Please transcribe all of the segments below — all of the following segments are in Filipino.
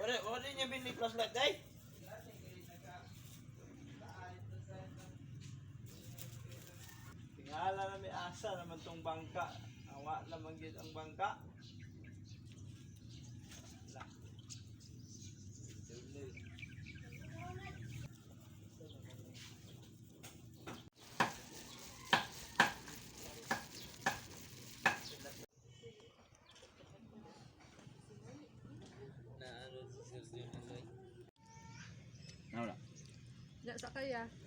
Wala niya binili flashlight, day? Tingala na may asa naman tong bangka. Awa naman gid ang bangka. Wala.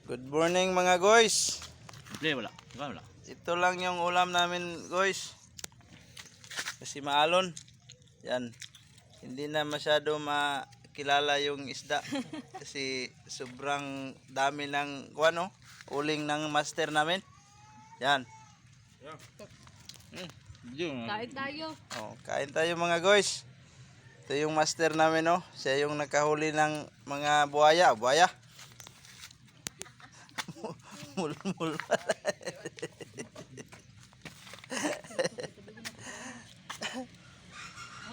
Good morning mga guys. Hindi, wala. Wala. Ito lang yung ulam namin guys. Kasi maalon. Yan. Hindi na masyado makilala yung isda. Kasi sobrang dami ng ano, uling ng master namin. Yan. Kain tayo. Oh, kain tayo mga guys. Ito yung master namin, oh. Siya yung nakahuli ng mga buhaya. Buhaya. Mulmul.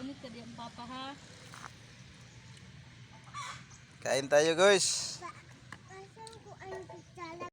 Ulit ka diyan, Papa, ha? Kain tayo guys.